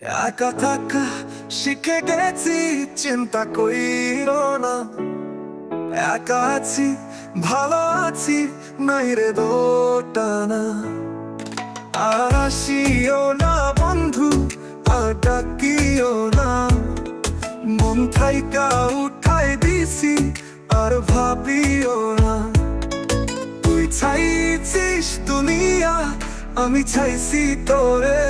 একা থাকা শিখে গেছি, চিন্তা কইরো না। একা আছি, ভালো আছি, নাই রে দোটানা। আর আসিও না বন্ধু, আর ডাকিও না। মন থাইকা উঠাই দিছি, আর ভাবিও না। তুই চাইছিস দুনিয়া, আমি চাইছি তোরে।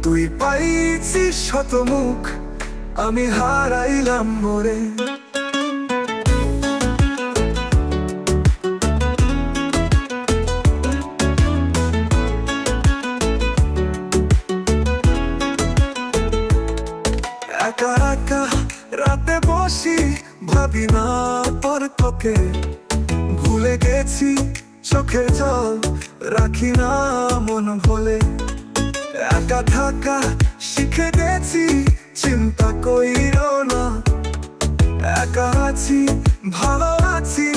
তুই পাইছিস শতমুখ, আমি হারাইলাম মোরে। একা একা রাতে বসি, ভাবি না পর তোকে। ভুলে গেছি চোখের জল, রাখি না মন ভোলে। একা থাকা শিখে গেছি, চিন্তা কইরো না। একা আছি, ভালো আছি,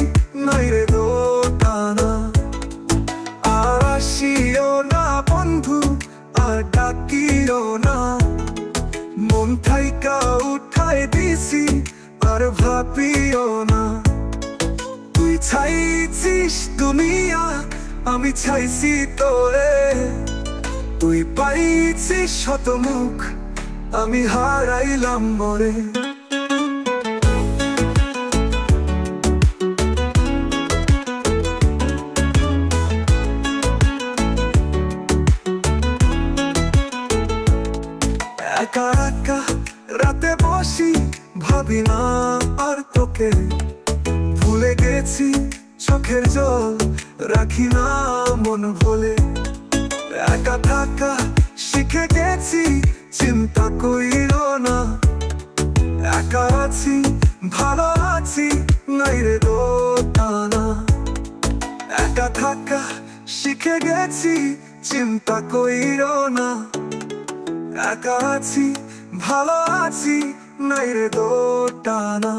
নাই রে দোটানা। আর আসিও না বন্ধু, আর ডাকিও না। মন থাইকা উঠাই দিছি, আর ভাবিও না। তুই চাইছিস দুনিয়া, আমি চাইছি তোরে। তুই পাইছিস শতমুখ, আমি হারাইলাম মোরে। একা একা রাতে বসি, ভাবি না আর তোকে। ভুলে গেছি চোখের জল, রাখি না মন ভোলে। একা থাকা শিখে গেছি, চিন্তা কইরো না। একা আছি, ভালো আছি, নাই রে দোটানা। একা থাকা শিখে গেছি, চিন্তা কইরো না। একা আছি, ভালো আছি, নাই রে দোটানা।